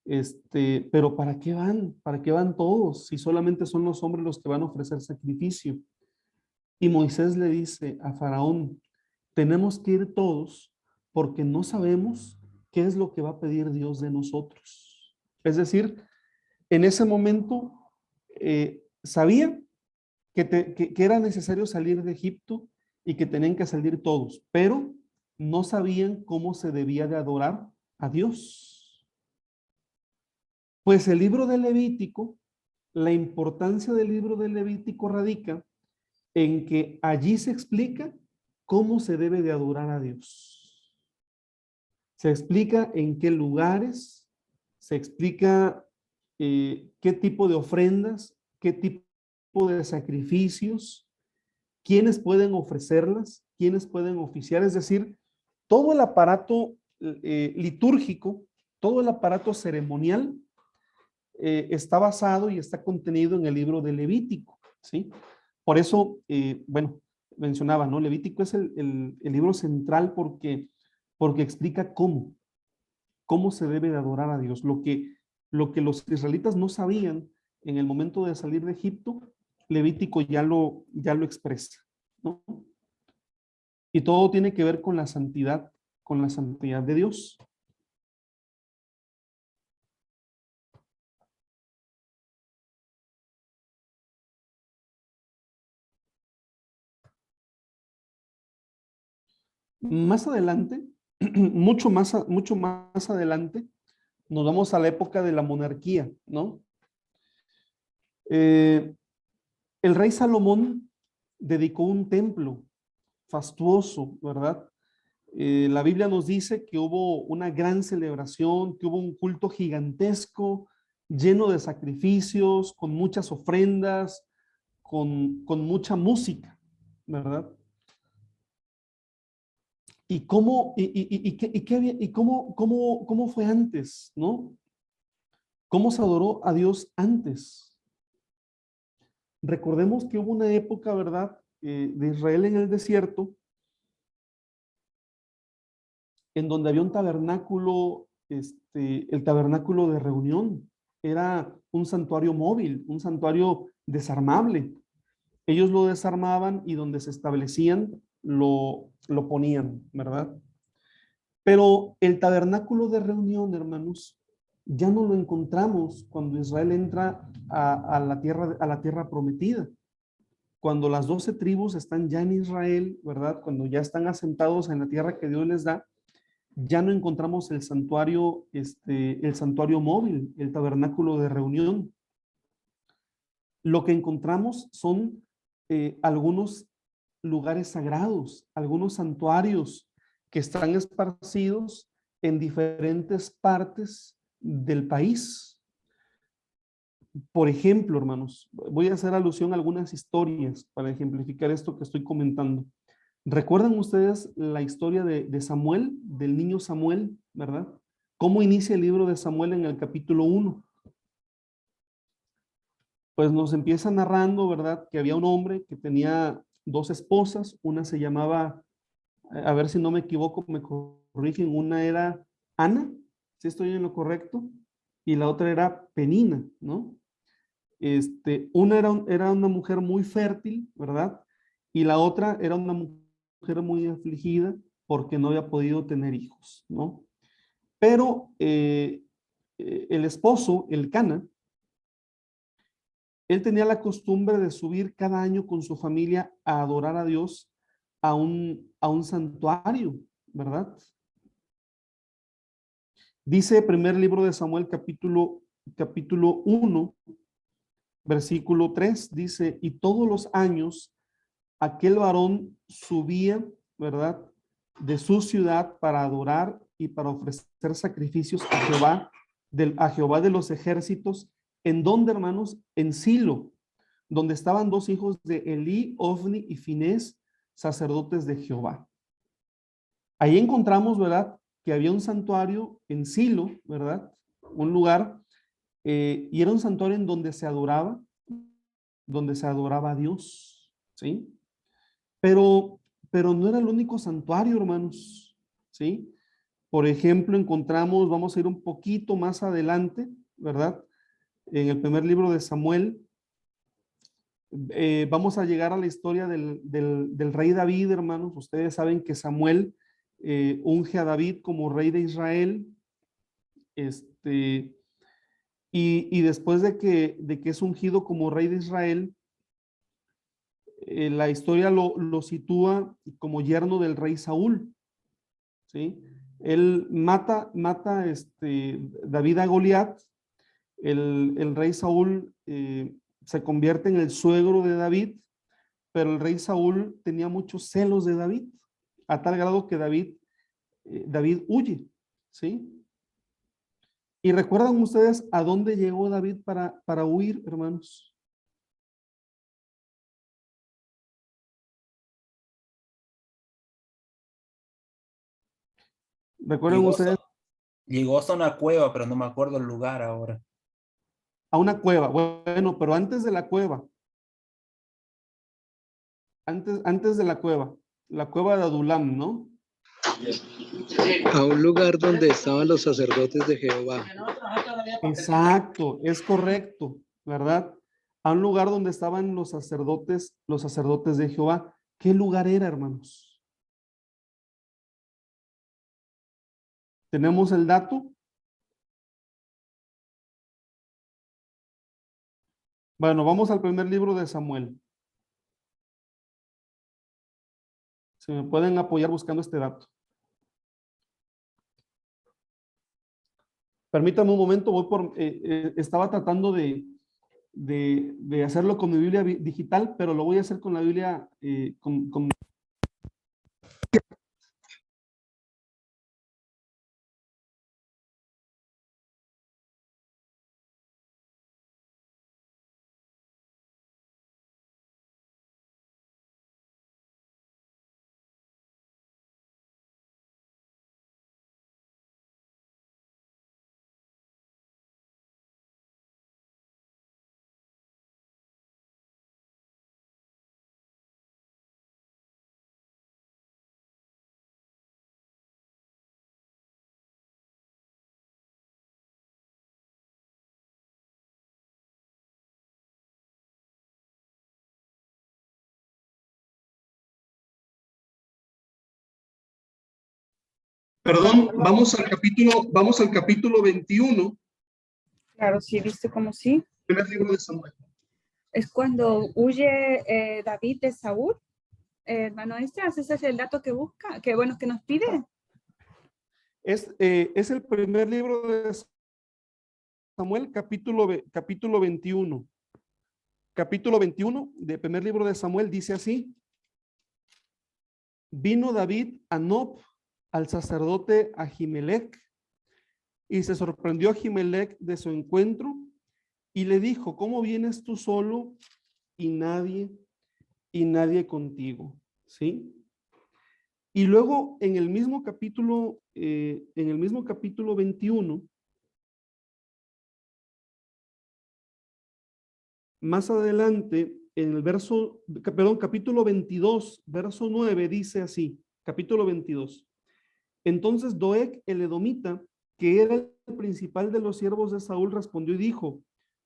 Pero ¿para qué van? ¿Para qué van todos? Si solamente son los hombres los que van a ofrecer sacrificio. Y Moisés le dice a Faraón, tenemos que ir todos porque no sabemos qué es lo que va a pedir Dios de nosotros. Es decir, en ese momento sabía que era necesario salir de Egipto y que tenían que salir todos, pero no sabían cómo se debía de adorar a Dios. Pues el libro de Levítico, la importancia del libro de Levítico radica en que allí se explica cómo se debe de adorar a Dios. Se explica en qué lugares, se explica qué tipo de ofrendas, qué tipo de sacrificios, quiénes pueden ofrecerlas, quiénes pueden oficiar, es decir, todo el aparato litúrgico, todo el aparato ceremonial está basado y está contenido en el libro de Levítico, ¿sí? Por eso, bueno, mencionaba, ¿no? Levítico es el libro central porque explica cómo se debe de adorar a Dios. Lo que los israelitas no sabían en el momento de salir de Egipto, Levítico ya lo expresa, ¿no? Y todo tiene que ver con la santidad de Dios. Más adelante, mucho más adelante, nos vamos a la época de la monarquía, ¿no? El rey Salomón dedicó un templo fastuoso, ¿verdad? La Biblia nos dice que hubo una gran celebración, que hubo un culto gigantesco, lleno de sacrificios, con muchas ofrendas, con mucha música, ¿verdad? ¿Y cómo fue antes, no? ¿Cómo se adoró a Dios antes? Recordemos que hubo una época, ¿verdad? De Israel en el desierto, en donde había un tabernáculo, el tabernáculo de reunión. Era un santuario móvil, un santuario desarmable. Ellos lo desarmaban y donde se establecían lo ponían, ¿verdad? Pero el tabernáculo de reunión, hermanos, ya no lo encontramos cuando Israel entra a la tierra prometida. Cuando las 12 tribus están ya en Israel, ¿verdad? Cuando ya están asentados en la tierra que Dios les da, ya no encontramos el santuario móvil, el tabernáculo de reunión. Lo que encontramos son algunos lugares sagrados, algunos santuarios que están esparcidos en diferentes partes del país. Por ejemplo, hermanos, voy a hacer alusión a algunas historias para ejemplificar esto que estoy comentando. ¿Recuerdan ustedes la historia de Samuel, del niño Samuel, verdad? ¿Cómo inicia el libro de Samuel en el capítulo 1? Pues nos empieza narrando, ¿verdad? Que había un hombre que tenía dos esposas, una se llamaba, a ver si no me equivoco, me corrigen, una era Ana, si estoy en lo correcto, y la otra era Penina, ¿no? Una era una mujer muy fértil, ¿verdad? Y la otra era una mujer muy afligida porque no había podido tener hijos, ¿no? Pero el esposo, el Cana, él tenía la costumbre de subir cada año con su familia a adorar a Dios a un santuario, ¿verdad? Dice el primer libro de Samuel, capítulo 1, versículo 3, dice, y todos los años aquel varón subía, ¿verdad? De su ciudad para adorar y para ofrecer sacrificios a Jehová de los ejércitos. ¿En dónde, hermanos? En Silo, donde estaban dos hijos de Elí, Ofni y Finés, sacerdotes de Jehová. Ahí encontramos, ¿verdad? Que había un santuario en Silo, ¿verdad? Un lugar, y era un santuario en donde se adoraba a Dios, ¿sí? Pero no era el único santuario, hermanos, ¿sí? Por ejemplo, encontramos, vamos a ir un poquito más adelante, ¿verdad? En el primer libro de Samuel, vamos a llegar a la historia del rey David, hermanos. Ustedes saben que Samuel unge a David como rey de Israel, y después de que es ungido como rey de Israel, la historia lo sitúa como yerno del rey Saúl, ¿sí? Él mata David a Goliat, el rey Saúl se convierte en el suegro de David, pero el rey Saúl tenía muchos celos de David, a tal grado que David huye, ¿sí? ¿Y recuerdan ustedes a dónde llegó David para huir, hermanos? ¿Recuerdan ustedes? Llegó hasta una cueva, pero no me acuerdo el lugar ahora. A una cueva. Bueno, pero antes de la cueva, antes de la cueva de Adulam, ¿no? A un lugar donde estaban los sacerdotes de Jehová. Exacto, es correcto, ¿verdad? A un lugar donde estaban los sacerdotes de Jehová. ¿Qué lugar era, hermanos? ¿Tenemos el dato? Bueno, vamos al primer libro de Samuel. Si me pueden apoyar buscando este dato. Permítame un momento, estaba tratando de hacerlo con mi Biblia digital, pero lo voy a hacer con la Biblia, perdón, vamos al capítulo 21. Claro, sí, viste como sí. Primer libro de Samuel. Es cuando huye David de Saúl. Hermano Estras, ese es el dato que busca, que bueno, que nos pide. Es el primer libro de Samuel, capítulo 21. Capítulo 21 del primer libro de Samuel dice así: vino David a Nob, al sacerdote Ahimelech, y se sorprendió Ahimelech de su encuentro, y le dijo, ¿cómo vienes tú solo y nadie contigo? ¿Sí? Y luego en el mismo capítulo 21, más adelante, en el capítulo 22, verso 9, dice así, capítulo 22. Entonces Doeg, el edomita, que era el principal de los siervos de Saúl, respondió y dijo,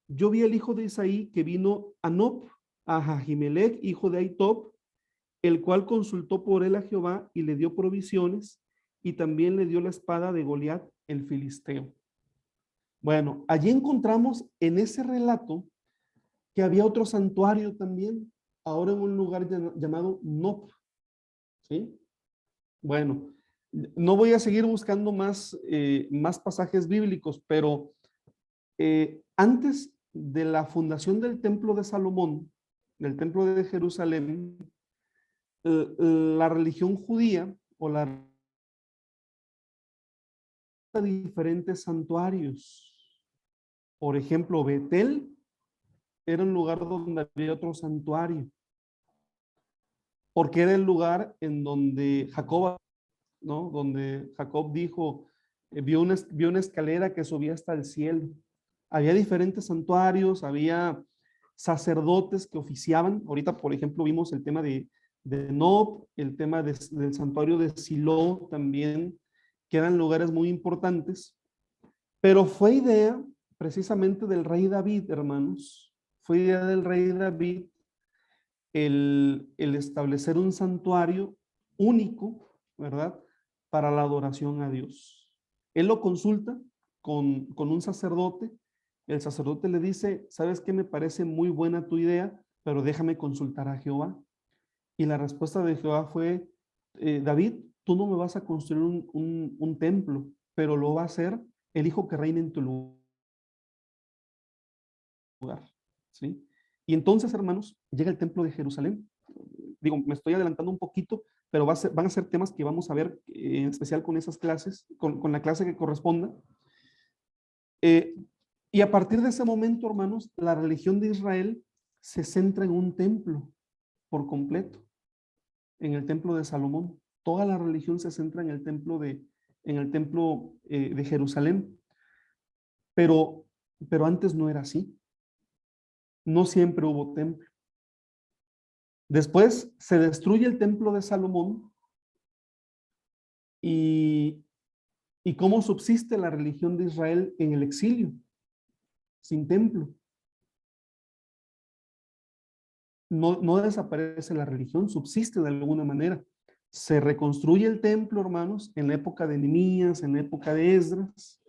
yo vi al hijo de Isaí que vino a Nob, a Ahimelech, hijo de Ahitob, el cual consultó por él a Jehová y le dio provisiones, y también le dio la espada de Goliat, el filisteo. Bueno, allí encontramos en ese relato que había otro santuario también, ahora en un lugar llamado Nob, ¿sí? Bueno, no voy a seguir buscando más pasajes bíblicos, pero antes de la fundación del templo de Salomón, del templo de Jerusalén, la religión judía o diferentes santuarios. Por ejemplo, Betel era un lugar donde había otro santuario, porque era el lugar en donde Jacob, ¿no? Donde Jacob dijo, vio una escalera que subía hasta el cielo. Había diferentes santuarios, había sacerdotes que oficiaban. Ahorita, por ejemplo, vimos el tema de Nob, el tema del santuario de Silo también, que eran lugares muy importantes. Pero fue idea precisamente del rey David, hermanos. Fue idea del rey David el establecer un santuario único, ¿verdad? Para la adoración a Dios. Él lo consulta con un sacerdote. El sacerdote le dice, ¿sabes qué? Me parece muy buena tu idea, pero déjame consultar a Jehová. Y la respuesta de Jehová fue, David, tú no me vas a construir un templo, pero lo va a hacer el hijo que reina en tu lugar. ¿Sí? Y entonces, hermanos, llega el templo de Jerusalén. Digo, me estoy adelantando un poquito, pero van a ser temas que vamos a ver, en especial con esas clases, con la clase que corresponda. Y a partir de ese momento, hermanos, la religión de Israel se centra en un templo por completo, en el templo de Salomón. Toda la religión se centra en el templo de Jerusalén. Pero antes no era así. No siempre hubo templo. Después se destruye el templo de Salomón y cómo subsiste la religión de Israel en el exilio, sin templo. No desaparece la religión, subsiste de alguna manera. Se reconstruye el templo, hermanos, en la época de Nehemías, en la época de Esdras.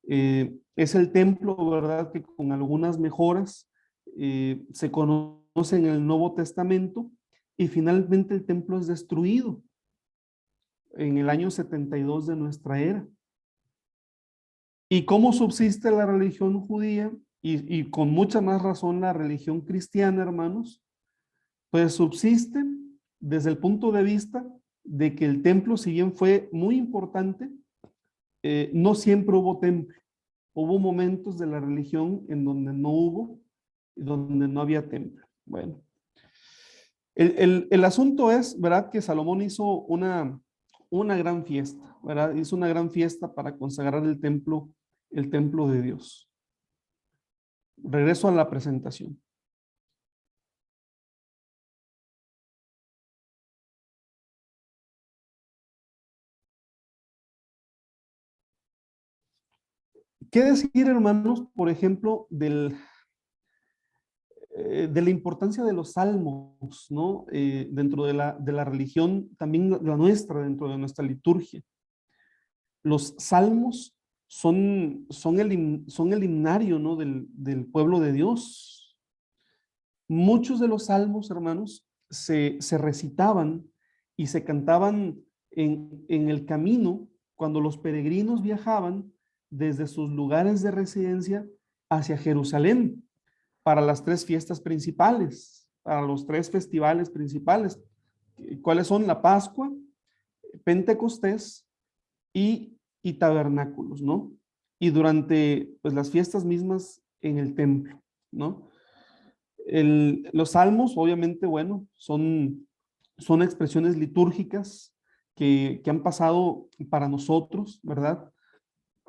Es el templo, ¿verdad?, que con algunas mejoras se conoce en el Nuevo Testamento, y finalmente el templo es destruido en el año 72 de nuestra era. ¿Y cómo subsiste la religión judía? Y con mucha más razón la religión cristiana, hermanos, pues subsiste desde el punto de vista de que el templo, si bien fue muy importante, no siempre hubo templo. Hubo momentos de la religión en donde no hubo, donde no había templo. Bueno, el asunto es, ¿verdad?, que Salomón hizo una gran fiesta, ¿verdad? Hizo una gran fiesta para consagrar el templo de Dios. Regreso a la presentación. ¿Qué decir, hermanos, por ejemplo, de la importancia de los salmos, ¿no? Dentro de la religión, también la nuestra, dentro de nuestra liturgia? Los salmos son el himnario, ¿no?, del pueblo de Dios. Muchos de los salmos, hermanos, se recitaban y se cantaban en el camino cuando los peregrinos viajaban desde sus lugares de residencia hacia Jerusalén para las 3 fiestas principales, para los 3 festivales principales. ¿Cuáles son? La Pascua, Pentecostés y tabernáculos, ¿no? Y durante, pues, las fiestas mismas en el templo, ¿no? Los salmos, obviamente, bueno, son expresiones litúrgicas que han pasado para nosotros, ¿verdad?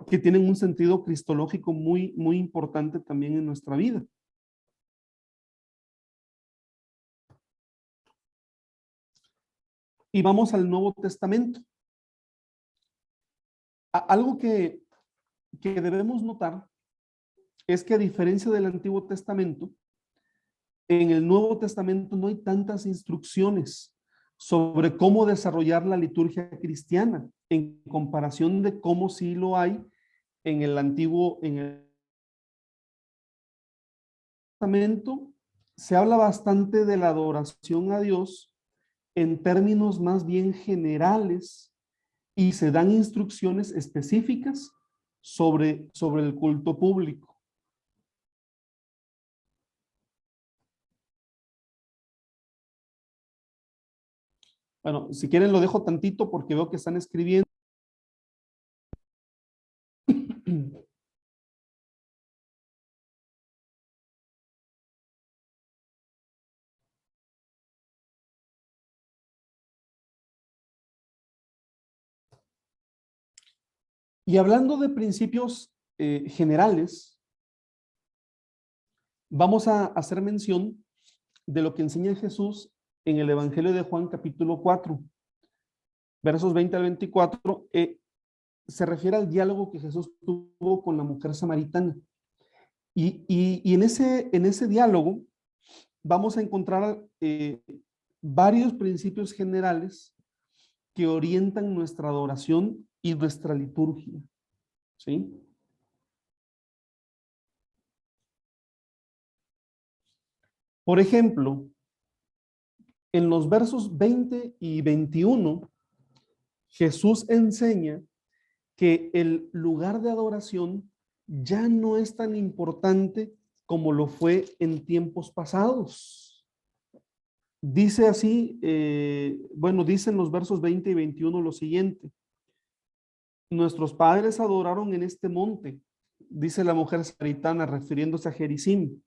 Que tienen un sentido cristológico muy, muy importante también en nuestra vida. Y vamos al Nuevo Testamento. Algo que debemos notar es que, a diferencia del Antiguo Testamento, en el Nuevo Testamento no hay tantas instrucciones sobre cómo desarrollar la liturgia cristiana, en comparación de cómo sí lo hay en el Antiguo, en el Testamento. Se habla bastante de la adoración a Dios en términos más bien generales, y se dan instrucciones específicas sobre el culto público. Bueno, si quieren lo dejo tantito porque veo que están escribiendo. Y hablando de principios generales, vamos a hacer mención de lo que enseña Jesús en el Evangelio de Juan, capítulo 4, versos 20 al 24. Se refiere al diálogo que Jesús tuvo con la mujer samaritana. Y en ese diálogo vamos a encontrar varios principios generales que orientan nuestra adoración y nuestra liturgia, ¿sí? Por ejemplo, en los versos 20 y 21, Jesús enseña que el lugar de adoración ya no es tan importante como lo fue en tiempos pasados. Dice así, bueno, dicen los versos 20 y 21 lo siguiente: nuestros padres adoraron en este monte, dice la mujer samaritana refiriéndose a Gerizim,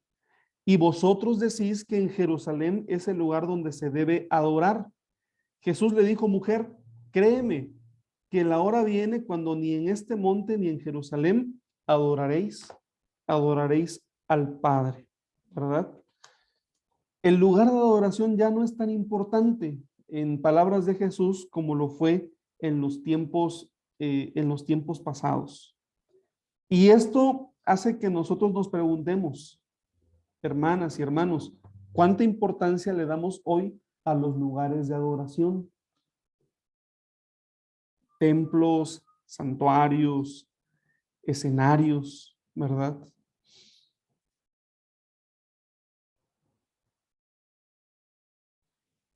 y vosotros decís que en Jerusalén es el lugar donde se debe adorar. Jesús le dijo: mujer, créeme que la hora viene cuando ni en este monte ni en Jerusalén adoraréis al Padre, ¿verdad? El lugar de adoración ya no es tan importante, en palabras de Jesús, como lo fue en los tiempos pasados. Y esto hace que nosotros nos preguntemos, hermanas y hermanos, ¿cuánta importancia le damos hoy a los lugares de adoración? Templos, santuarios, escenarios, ¿verdad?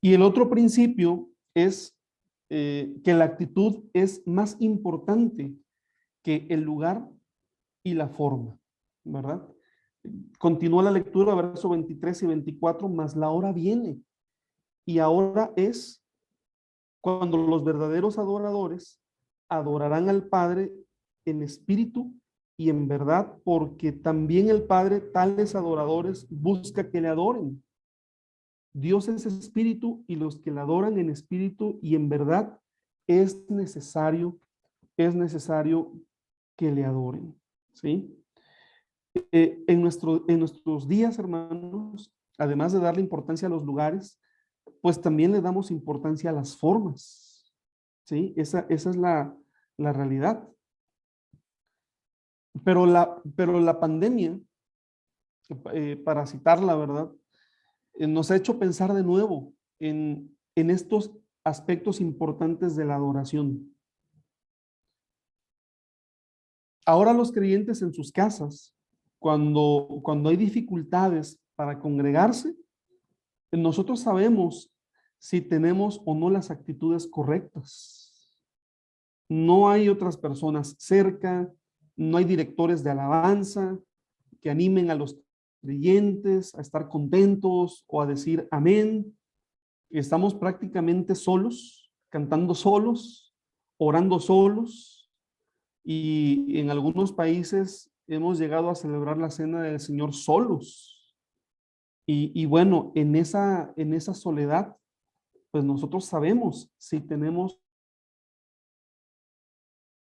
Y el otro principio es que la actitud es más importante que el lugar y la forma, ¿verdad? Continúa la lectura, versos 23 y 24, mas la hora viene y ahora es cuando los verdaderos adoradores adorarán al Padre en espíritu y en verdad, porque también el Padre tales adoradores busca que le adoren. Dios es espíritu, y los que le adoran en espíritu y en verdad es necesario que le adoren, ¿sí? En nuestros días, hermanos, además de darle importancia a los lugares, pues también le damos importancia a las formas, ¿sí? Esa es la realidad. Pero la pandemia, para citarla, ¿verdad? Nos ha hecho pensar de nuevo en estos aspectos importantes de la adoración. Ahora los creyentes en sus casas, cuando hay dificultades para congregarse, nosotros sabemos si tenemos o no las actitudes correctas. No hay otras personas cerca, no hay directores de alabanza que animen a los creyentes a estar contentos o a decir amén. Estamos prácticamente solos, cantando solos, orando solos, y en algunos países hemos llegado a celebrar la cena del Señor solos. Y bueno, en esa soledad, pues nosotros sabemos si tenemos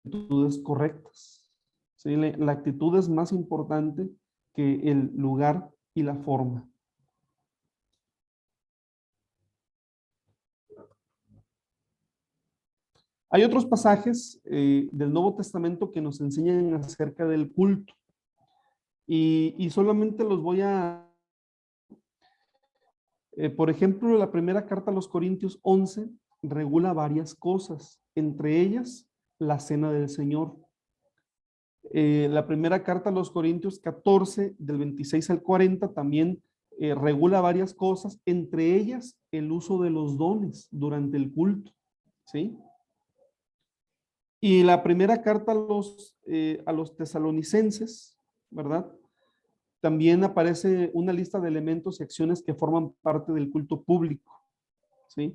actitudes correctas. ¿Sí? La actitud es más importante que el lugar y la forma. Hay otros pasajes del Nuevo Testamento que nos enseñan acerca del culto. Y solamente los voy a... por ejemplo, la primera carta a los Corintios 11 regula varias cosas, entre ellas la cena del Señor. La primera carta a los Corintios 14, del 26 al 40, también regula varias cosas, entre ellas el uso de los dones durante el culto, ¿sí? Y la primera carta a los tesalonicenses, ¿verdad? También aparece una lista de elementos y acciones que forman parte del culto público, ¿sí?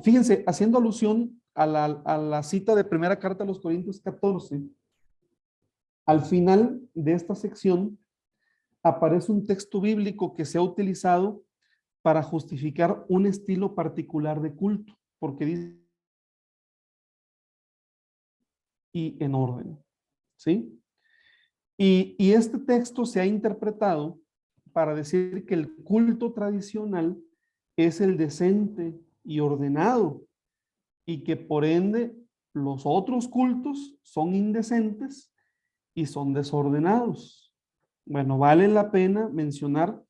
Fíjense, haciendo alusión a la cita de primera carta a los Corintios 14, al final de esta sección aparece un texto bíblico que se ha utilizado para justificar un estilo particular de culto, porque dice y en orden, ¿sí? Y este texto se ha interpretado para decir que el culto tradicional es el decente y ordenado y que por ende los otros cultos son indecentes y son desordenados. Bueno, vale la pena mencionar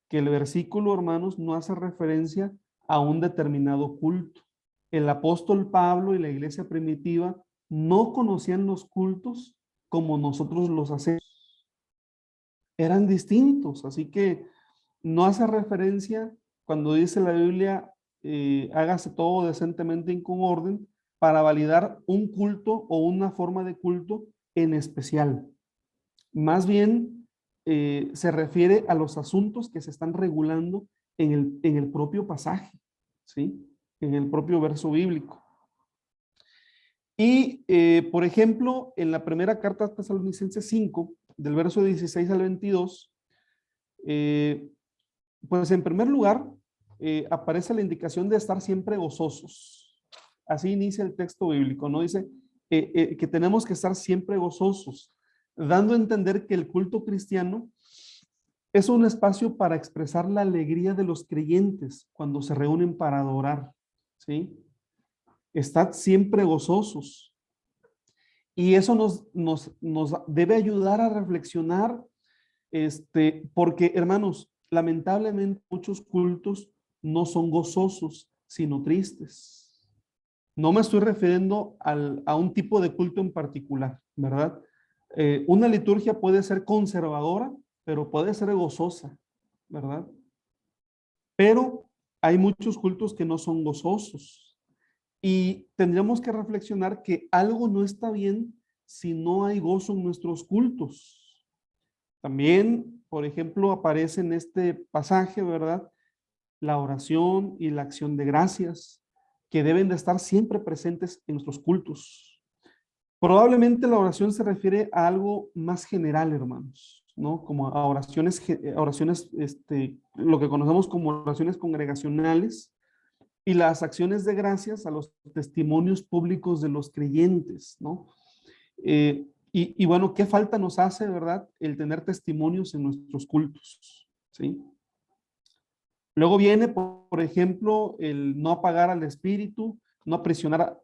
que el versículo, hermanos, no hace referencia a un determinado culto. El apóstol Pablo y la iglesia primitiva no conocían los cultos como nosotros los hacemos. Eran distintos, así que no hace referencia cuando dice la Biblia, hágase todo decentemente y con orden, para validar un culto o una forma de culto en especial. Más bien, se refiere a los asuntos que se están regulando en el propio pasaje, ¿sí? En el propio verso bíblico. Y, por ejemplo, en la primera carta a Tesalonicenses 5, del verso 16 al 22, pues en primer lugar, aparece la indicación de estar siempre gozosos. Así inicia el texto bíblico, ¿no? Dice que tenemos que estar siempre gozosos, dando a entender que el culto cristiano es un espacio para expresar la alegría de los creyentes cuando se reúnen para adorar, ¿sí? Estad siempre gozosos. Y eso nos debe ayudar a reflexionar, porque, hermanos, lamentablemente muchos cultos no son gozosos, sino tristes. No me estoy refiriendo a un tipo de culto en particular, ¿verdad? Una liturgia puede ser conservadora, pero puede ser gozosa, ¿verdad? Pero hay muchos cultos que no son gozosos. Y tendríamos que reflexionar que algo no está bien si no hay gozo en nuestros cultos. También, por ejemplo, aparece en este pasaje, ¿verdad? La oración y la acción de gracias, que deben de estar siempre presentes en nuestros cultos. Probablemente la oración se refiere a algo más general, hermanos, ¿no? Como a oraciones, lo que conocemos como oraciones congregacionales, y las acciones de gracias a los testimonios públicos de los creyentes, ¿no? Y bueno, ¿qué falta nos hace, verdad? El tener testimonios en nuestros cultos, ¿sí? Luego viene, por ejemplo, el no apagar al espíritu, no aprisionar,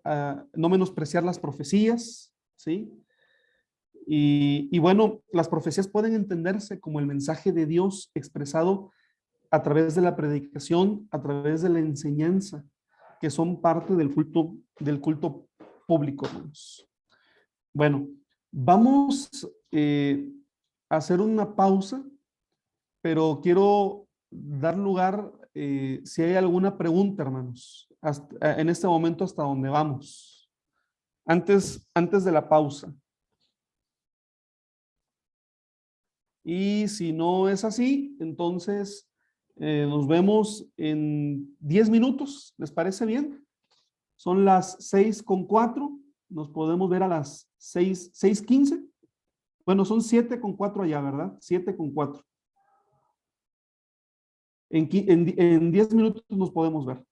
no menospreciar las profecías, ¿sí? Y bueno, las profecías pueden entenderse como el mensaje de Dios expresado a través de la predicación, a través de la enseñanza, que son parte del culto público, hermanos. Bueno, vamos a hacer una pausa, pero quiero dar lugar, si hay alguna pregunta, hermanos, en este momento hasta donde vamos, antes de la pausa. Y si no es así, entonces nos vemos en 10 minutos. ¿Les parece bien? Son las 6:04. Nos podemos ver a las 6:15. Bueno, son 7:04 allá, ¿verdad? 7:04. En 10 minutos nos podemos ver.